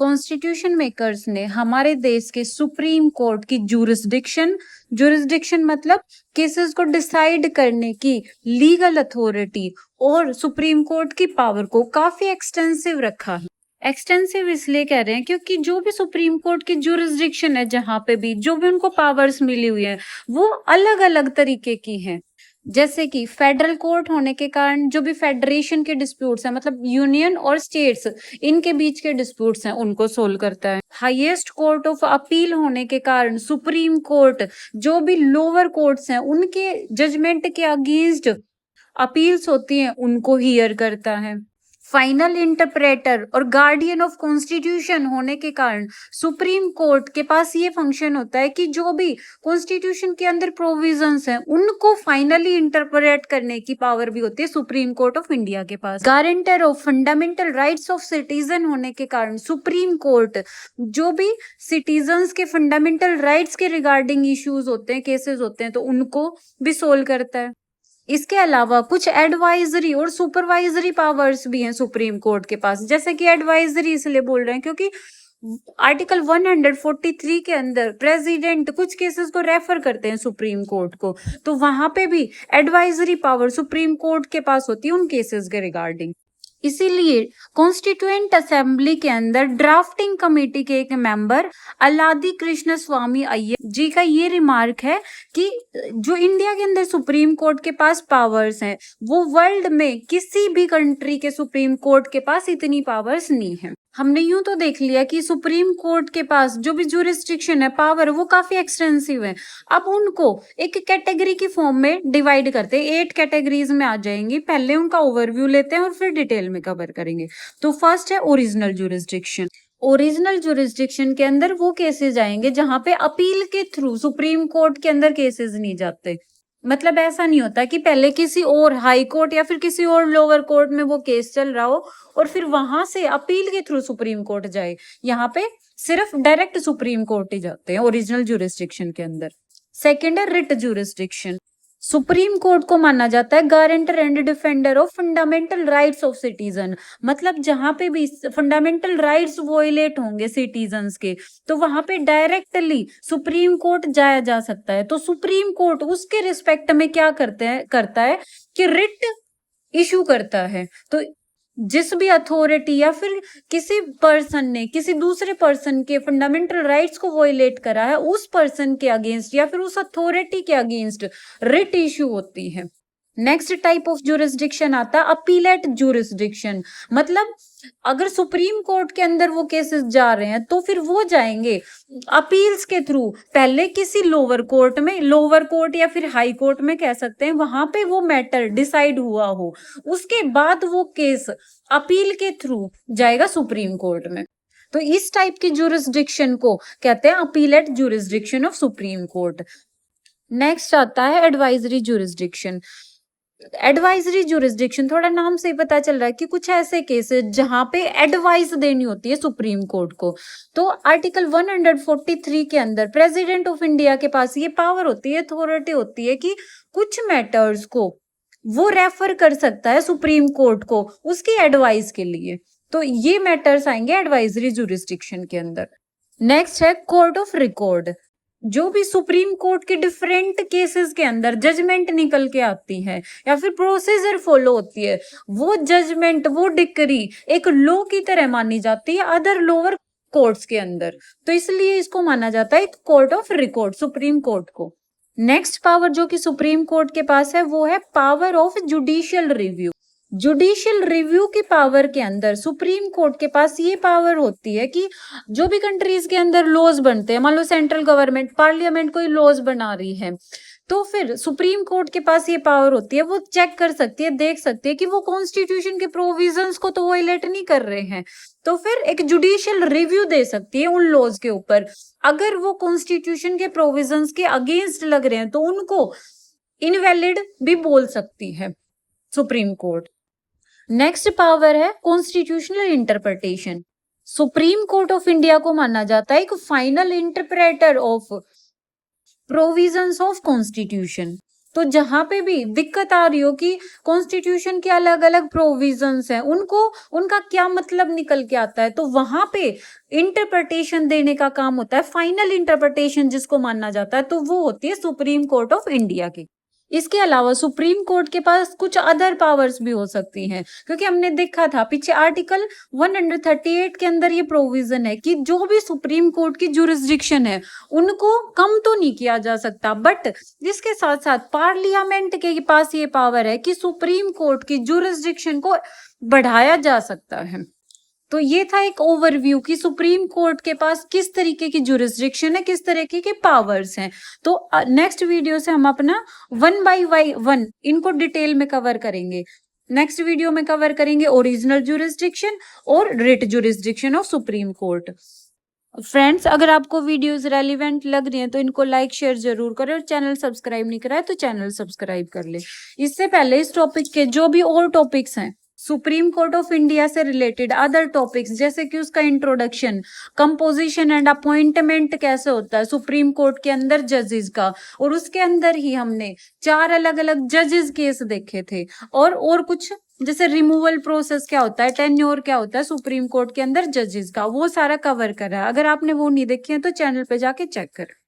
Constitution makers ने हमारे देश के सुप्रीम कोर्ट की जुरिस्डिक्शन मतलब केसेस को डिसाइड करने की लीगल अथॉरिटी और सुप्रीम कोर्ट की पावर को काफी एक्सटेंसिव रखा है। एक्सटेंसिव इसलिए कह रहे हैं क्योंकि जो भी सुप्रीम कोर्ट की जुरिस्डिक्शन है, जहां पे भी जो भी उनको पावर्स मिली हुई है वो अलग अलग तरीके की हैं। जैसे कि फेडरल कोर्ट होने के कारण जो भी फेडरेशन के डिस्प्यूट्स हैं, मतलब यूनियन और स्टेट्स इनके बीच के डिस्प्यूट्स हैं, उनको सोल्व करता है। हाईएस्ट कोर्ट ऑफ अपील होने के कारण सुप्रीम कोर्ट जो भी लोअर कोर्ट्स हैं उनके जजमेंट के अगेंस्ट अपील्स होती हैं उनको हियर करता है। फाइनल इंटरप्रेटर और गार्डियन ऑफ कॉन्स्टिट्यूशन होने के कारण सुप्रीम कोर्ट के पास ये फंक्शन होता है कि जो भी कॉन्स्टिट्यूशन के अंदर प्रोविजंस हैं उनको फाइनली इंटरप्रेट करने की पावर भी होती है सुप्रीम कोर्ट ऑफ इंडिया के पास। Guarantor of fundamental rights of citizen होने के कारण सुप्रीम कोर्ट जो भी सिटीजन्स के फंडामेंटल राइट्स के रिगार्डिंग इश्यूज होते हैं, केसेस होते हैं, तो उनको भी सोल्व करता है। इसके अलावा कुछ एडवाइजरी और सुपरवाइजरी पावर्स भी हैं सुप्रीम कोर्ट के पास। जैसे कि एडवाइजरी इसलिए बोल रहे हैं क्योंकि आर्टिकल 143 के अंदर प्रेसिडेंट कुछ केसेस को रेफर करते हैं सुप्रीम कोर्ट को, तो वहां पे भी एडवाइजरी पावर सुप्रीम कोर्ट के पास होती है उन केसेस के रिगार्डिंग। इसीलिए कॉन्स्टिट्यूएंट असेंबली के अंदर ड्राफ्टिंग कमेटी के एक मेंबर अलादी कृष्ण स्वामी अय्यर जी का ये रिमार्क है कि जो इंडिया के अंदर सुप्रीम कोर्ट के पास पावर्स हैं वो वर्ल्ड में किसी भी कंट्री के सुप्रीम कोर्ट के पास इतनी पावर्स नहीं है। हमने यूं तो देख लिया कि सुप्रीम कोर्ट के पास जो भी जुरिस्डिक्शन है, पावर, वो काफी एक्सटेंसिव है। अब उनको एक कैटेगरी की फॉर्म में डिवाइड करते हैं, 8 कैटेगरीज में आ जाएंगी। पहले उनका ओवरव्यू लेते हैं और फिर डिटेल में कवर करेंगे। तो फर्स्ट है ओरिजिनल जुरिस्डिक्शन। ओरिजिनल जुरिस्डिक्शन के अंदर वो केसेस आएंगे जहां पे अपील के थ्रू सुप्रीम कोर्ट के अंदर केसेस नहीं जाते। मतलब ऐसा नहीं होता कि पहले किसी और हाई कोर्ट या फिर किसी और लोअर कोर्ट में वो केस चल रहा हो और फिर वहां से अपील के थ्रू सुप्रीम कोर्ट जाए। यहाँ पे सिर्फ डायरेक्ट सुप्रीम कोर्ट ही जाते हैं ओरिजिनल जुरिस्डिक्शन के अंदर। सेकेंड है रिट जुरिस्डिक्शन। सुप्रीम कोर्ट को माना जाता है guarantor and defender of fundamental rights of citizen. मतलब जहां पे भी फंडामेंटल राइट्स वोयलेट होंगे सिटीजन्स के, तो वहां पे डायरेक्टली सुप्रीम कोर्ट जाया जा सकता है। तो सुप्रीम कोर्ट उसके रिस्पेक्ट में क्या करता है कि रिट इशू करता है। तो जिस भी अथॉरिटी या फिर किसी पर्सन ने किसी दूसरे पर्सन के फंडामेंटल राइट्स को वोयलेट करा है, उस पर्सन के अगेंस्ट या फिर उस अथॉरिटी के अगेंस्ट रिट इशू होती है। नेक्स्ट टाइप ऑफ जुरिस्डिक्शन आता है अपीलेट जुरिस्डिक्शन। मतलब अगर सुप्रीम कोर्ट के अंदर वो केसेस जा रहे हैं तो फिर वो जाएंगे अपील्स के थ्रू पहले किसी लोअर कोर्ट में, लोअर कोर्ट या फिर हाई कोर्ट में कह सकते हैं, वहां पे वो मैटर डिसाइड हुआ हो, उसके बाद वो केस अपील के थ्रू जाएगा सुप्रीम कोर्ट में। तो इस टाइप की जुरिस्डिक्शन को कहते हैं appellate jurisdiction of supreme court. Next आता है एडवाइजरी जुरिस्डिक्शन। एडवाइजरी जुरिस्डिक्शन थोड़ा नाम से ही पता चल रहा है कि कुछ ऐसे केसेस जहां पे एडवाइस देनी होती है सुप्रीम कोर्ट को। तो आर्टिकल 143 के अंदर प्रेसिडेंट ऑफ इंडिया के पास ये पावर होती है, अथॉरिटी होती है कि कुछ मैटर्स को वो रेफर कर सकता है सुप्रीम कोर्ट को उसकी एडवाइस के लिए। तो ये मैटर्स आएंगे एडवाइजरी जुरिस्डिक्शन के अंदर। नेक्स्ट है कोर्ट ऑफ रिकॉर्ड। जो भी सुप्रीम कोर्ट के डिफरेंट केसेस के अंदर जजमेंट निकल के आती है या फिर प्रोसीजर फॉलो होती है, वो जजमेंट, वो डिक्री एक लॉ की तरह मानी जाती है अदर लोअर कोर्ट्स के अंदर। तो इसलिए इसको माना जाता है court of record supreme court को। नेक्स्ट पावर जो कि सुप्रीम कोर्ट के पास है वो है power of judicial review. Judicial review की पावर के अंदर सुप्रीम कोर्ट के पास ये पावर होती है कि जो भी कंट्रीज के अंदर लॉज बनते हैं, मान लो सेंट्रल गवर्नमेंट, पार्लियामेंट कोई लॉज बना रही है, तो फिर सुप्रीम कोर्ट के पास ये पावर होती है, वो चेक कर सकती है, देख सकती है कि वो कॉन्स्टिट्यूशन के प्रोविजंस को तो वायलेट नहीं कर रहे हैं, तो फिर एक जुडिशियल रिव्यू दे सकती है उन लॉज के ऊपर। अगर वो कॉन्स्टिट्यूशन के प्रोविजंस के अगेंस्ट लग रहे हैं तो उनको इनवैलिड भी बोल सकती है सुप्रीम कोर्ट। नेक्स्ट पावर है constitutional interpretation. Supreme court of India को माना जाता है एक final interpreter of provisions of constitution. तो जहां पे भी दिक्कत आ रही हो कि कॉन्स्टिट्यूशन के अलग अलग प्रोविजंस हैं, उनको उनका क्या मतलब निकल के आता है, तो वहां पे इंटरप्रिटेशन देने का काम होता है, फाइनल इंटरप्रिटेशन जिसको मानना जाता है, तो वो होती है सुप्रीम कोर्ट ऑफ इंडिया की। इसके अलावा सुप्रीम कोर्ट के पास कुछ अदर पावर्स भी हो सकती हैं, क्योंकि हमने देखा था पीछे आर्टिकल 138 के अंदर ये प्रोविजन है कि जो भी सुप्रीम कोर्ट की जुरिस्डिक्शन है उनको कम तो नहीं किया जा सकता, बट जिसके साथ साथ पार्लियामेंट के पास ये पावर है कि सुप्रीम कोर्ट की जुरिस्डिक्शन को बढ़ाया जा सकता है। तो ये था एक ओवरव्यू कि सुप्रीम कोर्ट के पास किस तरीके की जुरिस्डिक्शन है, किस तरीके के पावर्स हैं। तो नेक्स्ट वीडियो से हम अपना 1 by 1 इनको डिटेल में कवर करेंगे। नेक्स्ट वीडियो में कवर करेंगे ओरिजिनल जुरिस्डिक्शन और writ jurisdiction of supreme court. Friends, अगर आपको वीडियोस रेलिवेंट लग रही हैं तो इनको लाइक शेयर जरूर करें, और चैनल सब्सक्राइब नहीं करा है तो चैनल सब्सक्राइब कर ले। इससे पहले इस टॉपिक के जो भी और टॉपिक्स हैं सुप्रीम कोर्ट ऑफ इंडिया से रिलेटेड, अदर टॉपिक्स जैसे कि उसका इंट्रोडक्शन, कंपोजिशन एंड अपॉइंटमेंट कैसे होता है सुप्रीम कोर्ट के अंदर जजेस का, और उसके अंदर ही हमने 4 अलग अलग जजेस केस देखे थे, और कुछ जैसे रिमूवल प्रोसेस क्या होता है, टेन्योर क्या होता है सुप्रीम कोर्ट के अंदर जजेस का, वो सारा कवर करा है। अगर आपने वो नहीं देखे हैं तो चैनल पे जाके चेक करें।